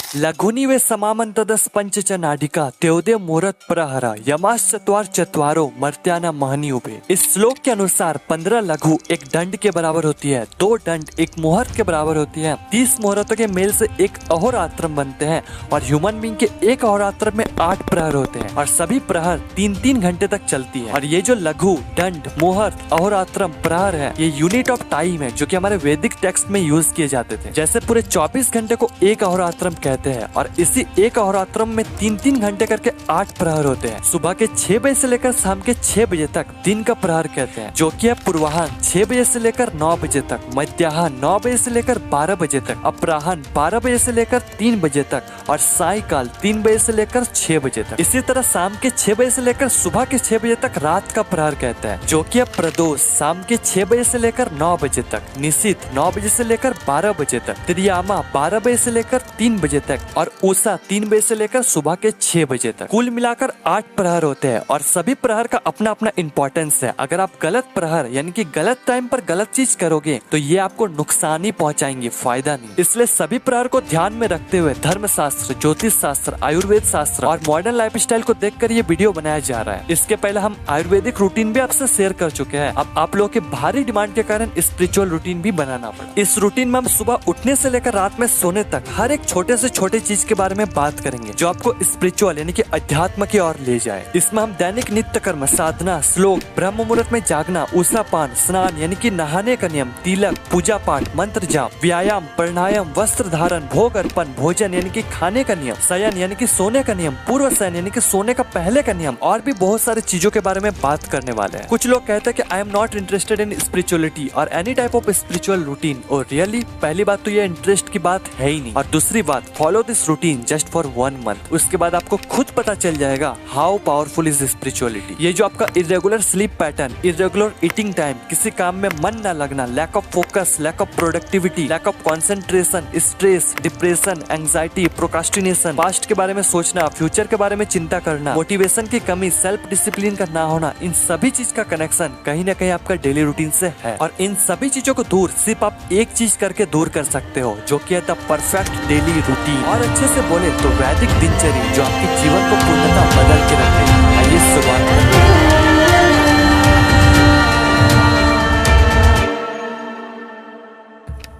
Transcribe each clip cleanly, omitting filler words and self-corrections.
लघुनि वे समामंतदस पंचच नाडिका त्योदय मुहूर्त प्रहरा यमाश्चत्वार चत्वारो मर्त्याना महनी उभे। इस श्लोक के अनुसार 15 लघु एक दंड के बराबर होती है, 2 दंड एक मुहूर्त के बराबर होती है, 30 मुहूर्तों के मेल से एक अहोरात्र बनते हैं और ह्यूमन बीइंग के एक अहोरात्र में 8 प्रहर होते हैं और सभी प्रहर 3-3 घंटे तक चलती है। और ये जो लघु दंड मुहूर्त अहोरात्रम प्रहर है, ये यूनिट ऑफ टाइम है जो कि हमारे वैदिक टेक्स्ट में यूज किए जाते थे। जैसे पूरे 24 घंटे को एक अहोरात्रम कहते हैं और इसी एक अहोरात्रम में 3-3 घंटे करके 8 प्रहर होते हैं। सुबह के 6 बजे से लेकर शाम के 6 बजे तक दिन का प्रहर कहते हैं, जो कि है पूर्वाह्न 6 बजे से लेकर 9 बजे तक, मध्याह्न 9 बजे से लेकर 12 बजे तक, अपराह्न 12 बजे से लेकर 3 बजे तक और सायकाल 3 बजे से लेकर 6 बजे तक। इसी तरह शाम के 6 बजे से लेकर सुबह के 6 बजे तक रात का प्रहर कहते हैं, जो कि है प्रदोष शाम के 6 बजे से लेकर 9 बजे तक, निशित 9 बजे से लेकर 12 बजे तक, त्रियामा 12 बजे से लेकर 3 बजे तक और उषा 3 बजे से लेकर सुबह के 6 बजे तक। कुल मिलाकर 8 प्रहर होते हैं और सभी प्रहर का अपना अपना इंपॉर्टेंस है। अगर आप गलत प्रहर यानी कि गलत टाइम पर गलत चीज करोगे तो ये आपको नुकसान ही पहुंचाएंगे, फायदा नहीं। इसलिए सभी प्रहर को ध्यान में रखते हुए धर्म शास्त्र, ज्योतिष शास्त्र, आयुर्वेद शास्त्र और मॉडर्न लाइफस्टाइल को देखकर ये वीडियो बनाया जा रहा है। इसके पहले हम आयुर्वेदिक रूटीन भी आपसे शेयर कर चुके हैं। अब आप लोगों के भारी डिमांड के कारण स्पिरिचुअल रूटीन भी बनाना पड़ा। इस रूटीन में हम सुबह उठने से लेकर रात में सोने तक हर एक छोटे से छोटे चीज के बारे में बात करेंगे जो आपको स्पिरिचुअल यानी कि अध्यात्म की ओर ले जाए। इसमें हम दैनिक नित्य कर्म, साधना, श्लोक, ब्रह्म मुहूर्त में जागना, उषा पान, स्नान यानी कि नहाने का नियम, तिलक, पूजा पाठ, मंत्र जाप, व्यायाम, प्राणायाम, वस्त्र धारण, भोग अर्पण, भोजन यानी कि खाने का नियम, शयन यानी कि सोने का नियम, पूर्व शयन यानी कि सोने का पहले का नियम और भी बहुत सारी चीजों के बारे में बात करने वाले हैं। कुछ लोग कहते हैं कि I am not interested in spirituality और any type of spiritual routine. और रियली पहली बात तो ये इंटरेस्ट की बात है ही नहीं और दूसरी बात follow this routine just for 1 month. उसके बाद आपको खुद पता चल जाएगा हाउ पावरफुल इज स्पिरिचुअलिटी। ये जो आपका irregular sleep pattern, irregular eating time, किसी काम में मन न लगना, lack of focus, lack of productivity, lack of concentration, stress, depression, anxiety, procrastination, past के बारे में सोचना, फ्यूचर के बारे में चिंता करना, मोटिवेशन की कमी, सेल्फ डिसिप्लिन का ना होना, इन सभी चीज का कनेक्शन कहीं ना कहीं आपका डेली रूटीन से है। और इन सभी चीजों को दूर सिर्फ आप एक चीज करके दूर कर सकते हो, जो कि है द परफेक्ट डेली रूटीन। और अच्छे से बोले तो वैदिक दिनचर्या जो आपके जीवन को पूर्णतः बदल के रखेगी। आइए शुरुआत करते हैं।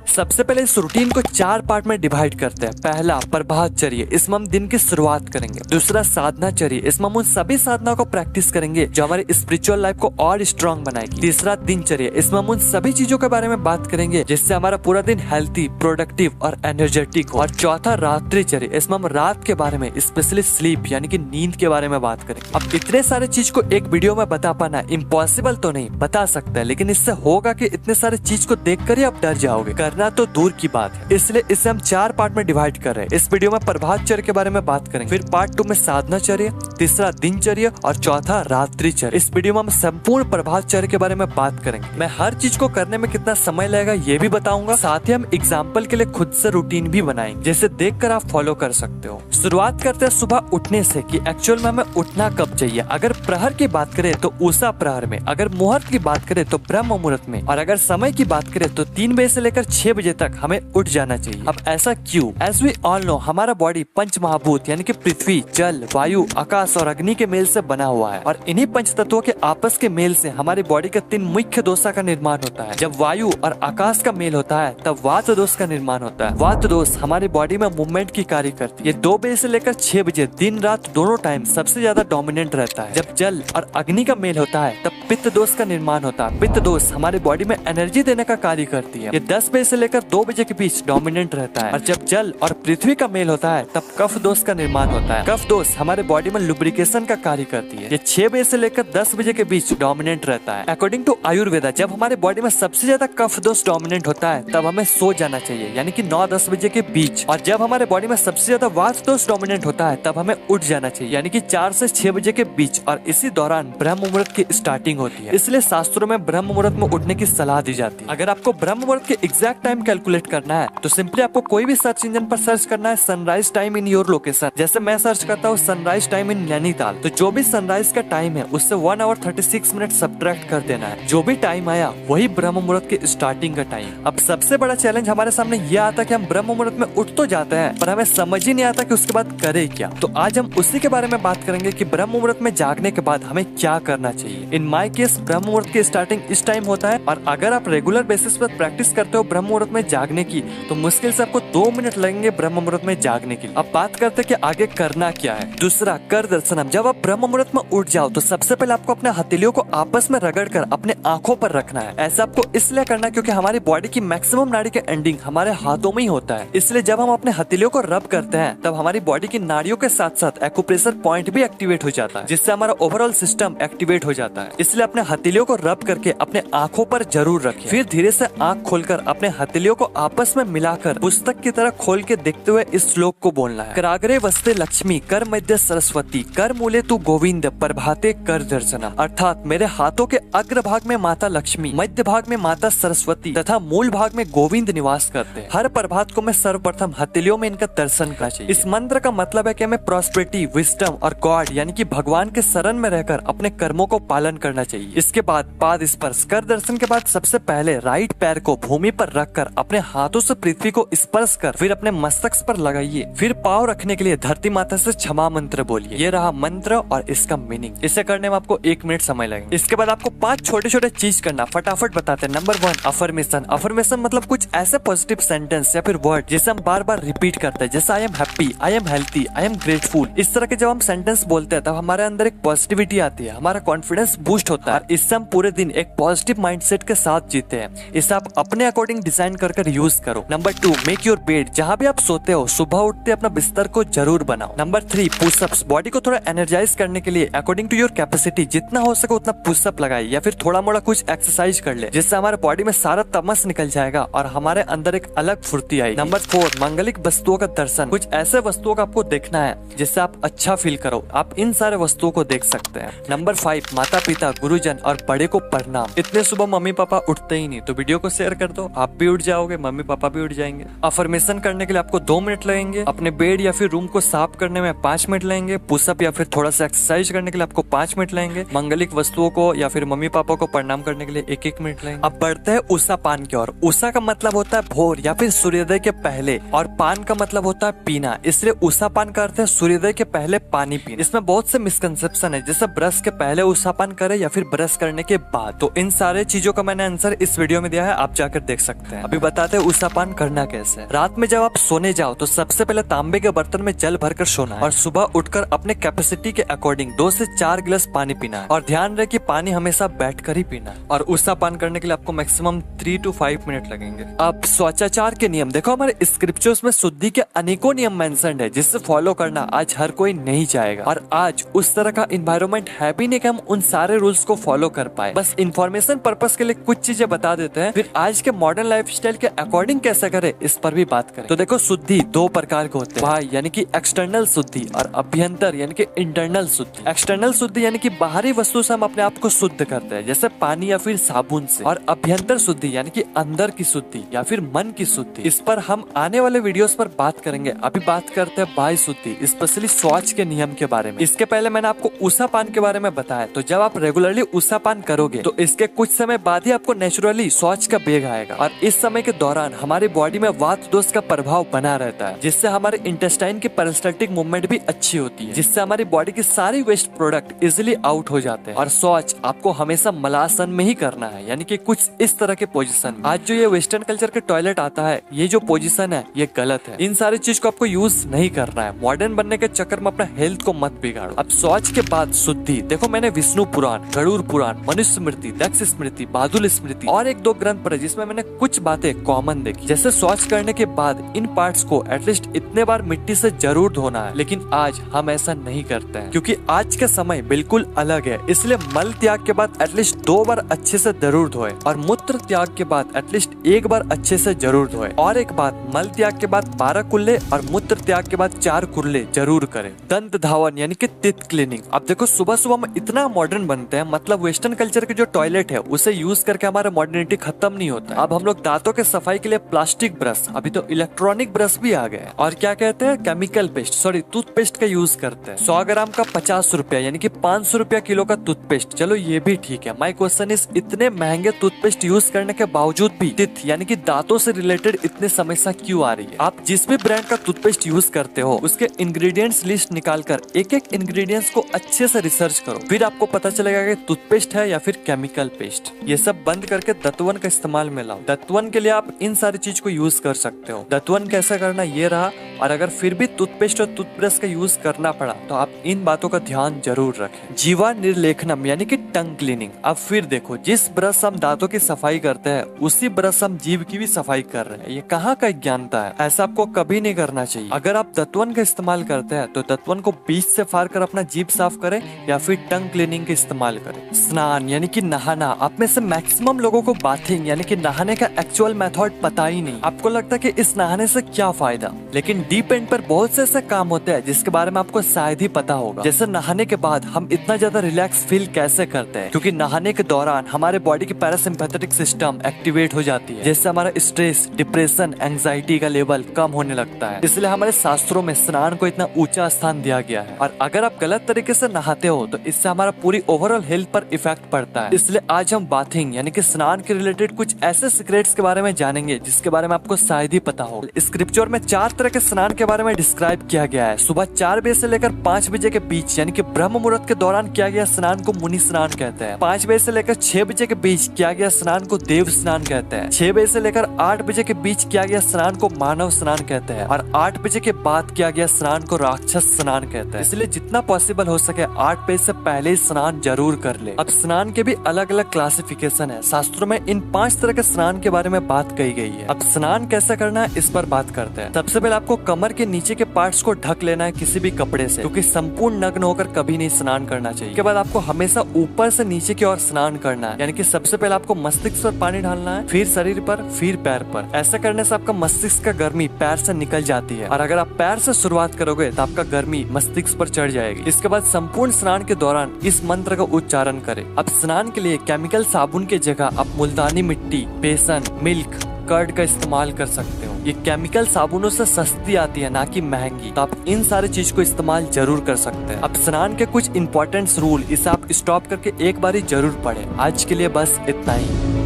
सबसे पहले इस रूटीन को 4 पार्ट में डिवाइड करते हैं। पहला प्रभातचर्या, इसमें हम दिन की शुरुआत करेंगे। दूसरा साधनाचर्या, इसमें हम उन सभी साधनाओं को प्रैक्टिस करेंगे जो हमारी स्पिरिचुअल लाइफ को और स्ट्रांग बनाएगी। तीसरा दिनचर्या, इसमें हम उन सभी चीजों के बारे में बात करेंगे जिससे हमारा पूरा दिन हेल्थी, प्रोडक्टिव और एनर्जेटिक हो। और चौथा रात्रिचर्या, इसमें हम रात के बारे में स्पेशली स्लीप यानी कि नींद के बारे में बात करेंगे। अब इतने सारे चीज को एक वीडियो में बता पाना इम्पॉसिबल तो नहीं, बता सकते हैं, लेकिन इससे होगा कि इतने सारे चीज को देख कर ही आप डर जाओगे, करना तो दूर की बात है। इसलिए इसे हम 4 पार्ट में डिवाइड कर रहे हैं। इस वीडियो में प्रभातचर्या के बारे में बात करेंगे, फिर पार्ट 2 में साधनाचर्या, तीसरा दिनचर्या और चौथा रात्रिचर्या। इस वीडियो में हम संपूर्ण प्रभातचर्या के बारे में बात करेंगे। मैं हर चीज को करने में कितना समय लगेगा ये भी बताऊंगा, साथ ही हम एग्जाम्पल के लिए खुद से रूटीन भी बनाएंगे जिसे देखकर आप फॉलो कर सकते हो। शुरुआत करते हैं सुबह उठने से कि एक्चुअल में हमें उठना कब चाहिए। अगर प्रहर की बात करें तो उषा प्रहर में, अगर मुहूर्त की बात करें तो ब्रह्म मुहूर्त में और अगर समय की बात करें तो 3 बजे से लेकर 6 बजे तक हमें उठ जाना चाहिए। अब ऐसा क्यों? एज वी ऑल नो हमारा बॉडी पंच महाभूत यानी कि पृथ्वी, जल, वायु, आकाश और अग्नि के मेल से बना हुआ है और इन्हीं पंच तत्वों के आपस के मेल से हमारी बॉडी के 3 मुख्य दोषा का निर्माण होता है। जब वायु और आकाश का मेल होता है तब वात दोष का निर्माण होता है। वात दोष हमारी बॉडी में मूवमेंट की कार्य करती है। ये 2 बजे से लेकर 6 बजे दिन रात दोनों टाइम सबसे ज्यादा डोमिनेंट रहता है। जब जल और अग्नि का मेल होता है तब पित्त दोष का निर्माण होता है। पित्त दोष हमारी बॉडी में एनर्जी देने का कार्य करती है। ये 10 बजे से लेकर 2 बजे के बीच डोमिनेंट रहता है। और जब जल और पृथ्वी का मेल होता है तब कफ दोष का निर्माण होता है। कफ दोष हमारे बॉडी में लुब्रिकेशन का कार्य करती है। ये 6 बजे से लेकर 10 बजे के बीच डोमिनेंट रहता है। अकॉर्डिंग टू आयुर्वेदा जब हमारे बॉडी में सबसे ज्यादा कफ दोष डोमिनेंट होता है तब हमें सो जाना चाहिए यानी कि 9-10 बजे के बीच। और जब हमारे बॉडी में सबसे ज्यादा वात दोष डोमिनेंट होता है तब हमें उठ जाना चाहिए यानी कि 4 से 6 बजे के बीच। और इसी दौरान ब्रह्म मुहूर्त की स्टार्टिंग होती है, इसलिए शास्त्रों में ब्रह्म मुहूर्त में उठने की सलाह दी जाती है। अगर आपको ब्रह्म मुहूर्त के एग्जैक्ट टाइम कैलकुलेट करना है तो सिंपली आपको कोई भी सर्च इंजन पर सर्च करना है sunrise time in your location. जैसे मैं सर्च करता हूँ सनराइज टाइम इन नैनीताल, तो जो भी सनराइज का टाइम है उससे 1 आवर 36 मिनट सब्ट्रैक्ट कर देना है। जो भी टाइम आया वही ब्रह्म मुहूर्त की स्टार्टिंग का टाइम। अब सबसे बड़ा चैलेंज हमारे सामने यह आता कि हम ब्रह्म मुहूर्त में उठ तो जाते हैं पर हमें समझ ही नहीं आता कि उसके बाद करे क्या। तो आज हम उसी के बारे में बात करेंगे कि ब्रह्म मुहूर्त में जागने के बाद हमें क्या करना चाहिए। इन माय केस ब्रह्म मुहूर्त की स्टार्टिंग इस टाइम होता है और अगर आप रेगुलर बेसिस पर प्रैक्टिस करते हो ब्रह्म मुहूर्त में जागने की तो मुश्किल से आपको 2 मिनट लगेंगे ब्रह्म मुहूर्त में जागने की। अब बात करते हैं कि आगे करना क्या है। दूसरा, कर दर्शनम। जब आप ब्रह्म मुहूर्त में उठ जाओ तो सबसे पहले आपको अपने हथेलियों को आपस में रगड़ कर अपने आंखों पर रखना है। ऐसा आपको इसलिए करना है क्योंकि हमारी बॉडी की मैक्सिमम नाड़ी के एंडिंग हमारे हाथों में ही होता है। इसलिए जब हम अपने हथेलियों को रब करते हैं तब हमारी बॉडी की नाड़ियों के साथ साथ एक्यूप्रेशर पॉइंट भी एक्टिवेट हो जाता है, जिससे हमारा ओवरऑल सिस्टम एक्टिवेट हो जाता है। इसलिए अपने हथेलियों को रब करके अपने आंखों पर जरूर रखें। फिर धीरे से आंख खोलकर अपने हथेलियों को आपस में मिलाकर पुस्तक की तरह खोल के देखते हुए इस श्लोक को बोलना है। कराग्रे वस्ते लक्ष्मी कर मध्य सरस्वती कर मूले तू गोविंद प्रभाते कर दर्शना। अर्थात मेरे हाथों के अग्र भाग में माता लक्ष्मी, मध्य भाग में माता सरस्वती तथा मूल भाग में गोविंद निवास करते हैं। हर प्रभात को मैं सर्वप्रथम हथेलियों में इनका दर्शन करना चाहिए। इस मंत्र का मतलब है कि हमें प्रॉस्पेरिटी, विजडम और गॉड यानी कि भगवान के शरण में रहकर अपने कर्मों को पालन करना चाहिए। इसके बाद पाद स्पर्श। कर दर्शन के बाद सबसे पहले राइट पैर को भूमि पर रखकर अपने हाथों से पृथ्वी को स्पर्श कर फिर अपने मस्तक पर लगाइए। फिर पाँव रखने के लिए धरती माता से क्षमा मंत्र बोलिए। ये रहा मंत्र और इसका मीनिंग। इसे करने में आपको 1 मिनट समय लगेगा। इसके बाद आपको 5 छोटे छोटे चीज करना, फटाफट बताते हैं। Number 1, affirmation. अफर्मेशन मतलब कुछ ऐसे पॉजिटिव सेंटेंस या फिर वर्ड जिसे हम बार बार रिपीट करते हैं, जैसे I am happy, I am healthy, I am grateful. इस तरह के जब हम सेंटेंस बोलते हैं तब हमारे अंदर एक पॉजिटिविटी आती है, हमारा कॉन्फिडेंस बूस्ट होता है। इससे हम पूरे दिन एक पॉजिटिव माइंडसेट के साथ जीते हैं। इसे आप अपने अकॉर्डिंग डिजाइन कर यूज करो। Number 2, make your bed. जहाँ भी आप सोते हो सुबह उठते अपना बिस्तर को जरूर बनाओ। Number 3, pushups. बॉडी को थोड़ा एनर्जाइज करने के लिए अकॉर्डिंग टू योर कैपेसिटी जितना हो सके उतना पुशअप लगाए या फिर थोड़ा मोड़ा कुछ एक्सरसाइज कर ले, जिससे हमारे बॉडी में सारा तमस निकल जाएगा और हमारे अंदर एक अलग फुर्ती आएगी। नंबर 4, मांगलिक वस्तुओं का दर्शन। कुछ ऐसे वस्तुओं का आपको देखना है जिससे आप अच्छा फील करो। आप इन सारे वस्तुओं को देख सकते हैं। नंबर 5, माता पिता, गुरुजन और बड़े को प्रणाम। इतने सुबह मम्मी पापा उठते ही नहीं तो वीडियो को शेयर कर दो, आप भी उठ जाओगे, मम्मी पापा भी उठ जाएंगे। अफर्मेशन करने के लिए आपको 2 मिनट लगेंगे। अपने बेड या फिर रूम को साफ करने में 5 मिनट लगेंगे। पुशअप या फिर थोड़ा सा एक्सरसाइज करने के लिए आपको 5 मिनट लगेंगे। मंगलिक वस्तुओं को या फिर मम्मी पापा को प्रणाम करने के लिए 1-1 मिनट लगेंगे। अब बढ़ते हैं उषा पान की ओर। उषा का मतलब होता है भोर या फिर सूर्योदय के पहले और पान का मतलब होता है पीना, इसलिए उषा पान का अर्थ है सूर्योदय के पहले पानी पीना। इसमें बहुत से मिसकंसेप्शन है, जैसे ब्रश के पहले उषा पान करे या फिर ब्रश करने के बाद। तो इन सारे चीजों का मैंने आंसर इस वीडियो में दिया है, आप जाकर देख सकते हैं। अभी बताते हैं उषा पान करना कैसे। रात में जब आप सोने जाओ तो सबसे पहले तांबे के बर्तन में जल भरकर सोना है और सुबह उठकर अपने कैपेसिटी के अकॉर्डिंग 2 से 4 गिलास पानी पीना है और ध्यान रहे कि पानी हमेशा बैठकर ही पीना है। और उषा पान करने के लिए आपको मैक्सिमम 3 to 5 मिनट लगेंगे। अब स्वाचाचार के नियम देखो, हमारे स्क्रिप्चर्स में शुद्धि के अनेकों नियम मेंशन्ड है जिससे फॉलो करना आज हर कोई नहीं चाहेगा और आज उस तरह का इन्वायरमेंट है भी नहीं कि हम उन सारे रूल्स को फॉलो कर पाए। बस इन्फॉर्मेशन पर्पस के लिए कुछ चीजें बता देते हैं, फिर आज के मॉडर्न लाइफस्टाइल के अकॉर्डिंग कैसे करें इस पर भी बात करें। तो देखो, शुद्धि 2 प्रकार के होते हैं, बाह्य यानी कि एक्सटर्नल शुद्धि और अभ्यंतर यानी कि इंटरनल शुद्धि। एक्सटर्नल शुद्धि यानी कि बाहरी वस्तु से हम अपने आप को शुद्ध करते हैं, जैसे पानी या फिर साबुन से, और अभ्यंतर शुद्धि यानी कि अंदर की शुद्धि या फिर मन की शुद्धि। इस पर हम आने वाले वीडियोस पर बात करेंगे। अभी बात करते हैं बाह्य शुद्धि, स्पेशली शौच के नियम के बारे में। इसके पहले मैंने आपको उषा पान के बारे में बताया, तो जब आप रेगुलरली उषा पान करोगे तो इसके कुछ समय बाद ही आपको नेचुरली शौच का बेग आएगा और इस समय के दौरान हमारी बॉडी में वात दोष का प्रभाव बना रहता है, जिससे हमारे इंटेस्टाइन की पेरिस्टाल्टिक मूवमेंट भी अच्छी होती है, जिससे हमारी बॉडी की सारी वेस्ट प्रोडक्ट इजिली आउट हो जाते हैं। और शौच आपको हमेशा मलासन में ही करना है, यानी कि कुछ इस तरह के पोजीशन। आज जो ये वेस्टर्न कल्चर के टॉयलेट आता है, ये जो पोजीशन है ये गलत है। इन सारी चीज को आपको यूज नहीं करना है। मॉडर्न बनने के चक्कर में अपना हेल्थ को मत बिगाड़ो। अब शौच के बाद शुद्धि देखो, मैंने विष्णु पुराण, गरुड़ पुराण, मनुष्य स्मृति, दक्ष स्मृति, बादुल स्मृति और 1-2 ग्रंथ पढ़े जिसमें मैंने कुछ बातें कॉमन देखी, जैसे शौच करने के बाद इन पार्ट्स को एटलीस्ट इतने बार मिट्टी से जरूर धोना है। लेकिन आज हम ऐसा नहीं करते हैं क्योंकि आज का समय बिल्कुल अलग है, इसलिए मल त्याग के बाद एटलीस्ट 2 बार अच्छे से जरूर धोए और मूत्र त्याग के बाद एटलीस्ट 1 बार अच्छे से जरूर धोए। और एक बात, मल त्याग के बाद 12 कुल्ले और मूत्र त्याग के बाद 4 कुल्ले जरूर करें। दंत धावन यानी कि टीथ क्लीनिंग। अब देखो, सुबह सुबह हम इतना मॉडर्न बनते हैं, मतलब वेस्टर्न कल्चर के जो टॉयलेट है उसे यूज करके हमारा मॉडर्निटी खत्म नहीं होता। अब हम लोग दांत दांतों के सफाई के लिए प्लास्टिक ब्रश, अभी तो इलेक्ट्रॉनिक ब्रश भी आ गए। और क्या कहते हैं, केमिकल पेस्ट, सॉरी टूथपेस्ट का यूज करते हैं। 100 ग्राम का 50 रुपया यानी कि 500 रुपया किलो का टूथपेस्ट। चलो ये भी ठीक है। माय क्वेश्चन इज, इतने महंगे टूथपेस्ट यूज करने के बावजूद भी टीथ यानी कि दांतों से रिलेटेड इतने समस्या क्यों आ रही है? आप जिस भी ब्रांड का टूथपेस्ट यूज करते हो उसके इंग्रेडिएंट्स लिस्ट निकालकर एक एक इंग्रेडिएंट्स को अच्छे से रिसर्च करो, फिर आपको पता चलेगा कि टूथपेस्ट है या फिर केमिकल पेस्ट। ये सब बंद करके दतवन का इस्तेमाल में लाओ। दतवन के लिए आप इन सारी चीज को यूज कर सकते हो। दतवन कैसे करना ये रहा। और अगर फिर भी टूथपेस्ट और टूथब्रश का यूज करना पड़ा तो आप इन बातों का ध्यान जरूर रखें। जीवा निर्लेखनम यानी कि टंग क्लीनिंग। अब फिर देखो, जिस ब्रश हम दांतों की सफाई करते हैं उसी ब्रश हम जीभ की भी सफाई कर रहे हैं। ये कहाँ का ज्ञानता है? ऐसा आपको कभी नहीं करना चाहिए। अगर आप दतवन का इस्तेमाल करते हैं तो दतवन को बीच से फाड़ कर अपना जीभ साफ करें या फिर टंग क्लीनिंग का इस्तेमाल करें। स्नान यानी कि नहाना। आप में से मैक्सिमम लोगों को बाथिंग यानी कि नहाने का एक्चुअल मेथड पता ही नहीं। आपको लगता है कि इस नहाने से क्या फायदा, लेकिन डीप एंड पर बहुत से ऐसे काम होते हैं जिसके बारे में आपको शायद ही पता होगा। जैसे नहाने के बाद हम इतना ज्यादा रिलैक्स फील कैसे करते हैं, क्योंकि नहाने के दौरान हमारे बॉडी की पैरासिम्पैथेटिक सिस्टम एक्टिवेट हो जाती है, जिससे हमारा स्ट्रेस, डिप्रेशन, एंजाइटी का लेवल कम होने लगता है। इसलिए हमारे शास्त्रों में स्नान को इतना ऊंचा स्थान दिया गया है। और अगर आप गलत तरीके से नहाते हो तो इससे हमारा पूरी ओवरऑल हेल्थ पर इफेक्ट पड़ता है। इसलिए आज हम बाथिंग यानी कि स्नान के रिलेटेड कुछ ऐसे सीक्रेट्स के बारे में जानेंगे जिसके बारे में आपको शायद ही पता हो। स्क्रिप्चर में 4 तरह के स्नान के बारे में डिस्क्राइब किया गया है। सुबह 4 बजे से लेकर 5 बजे के बीच यानी कि ब्रह्म मुहूर्त के दौरान किया गया स्नान को मुनि स्नान कहते हैं। 5 बजे से लेकर 6 बजे के बीच किया गया स्नान को देव स्नान कहते हैं। 6 बजे से लेकर 8 बजे के बीच किया गया स्नान को मानव स्नान कहते हैं। और 8 बजे के बाद किया गया स्नान को राक्षस स्नान कहते हैं। इसलिए जितना पॉसिबल हो सके 8 बजे से पहले स्नान जरूर कर ले। अब स्नान के भी अलग अलग क्लासिफिकेशन है। शास्त्रों में इन 5 तरह के स्नान के बारे में बात कही गई है। अब स्नान कैसे करना है इस पर बात करते हैं। सबसे पहले आपको कमर के नीचे के पार्ट्स को ढक लेना है किसी भी कपड़े से, क्योंकि संपूर्ण नग्न होकर कभी नहीं स्नान करना चाहिए। इसके बाद आपको हमेशा ऊपर से नीचे की ओर स्नान करना है, यानी कि सबसे पहले आपको मस्तिष्क पर पानी डालना है, फिर शरीर पर, फिर पैर पर। ऐसा करने से आपका मस्तिष्क का गर्मी पैर से निकल जाती है, और अगर आप पैर से शुरुआत करोगे तो आपका गर्मी मस्तिष्क पर चढ़ जाएगी। इसके बाद संपूर्ण स्नान के दौरान इस मंत्र का उच्चारण करें। अब स्नान के लिए केमिकल साबुन की जगह आप मुल्तानी मिट्टी, बेसन, मिल्क, कर्ड का इस्तेमाल कर सकते हो। ये केमिकल साबुनों से सस्ती आती है, ना कि महंगी। तो आप इन सारी चीज को इस्तेमाल जरूर कर सकते हैं। अब स्नान के कुछ इंपॉर्टेंट रूल, इसे आप स्टॉप करके एक बार ही जरूर पढ़ें। आज के लिए बस इतना ही।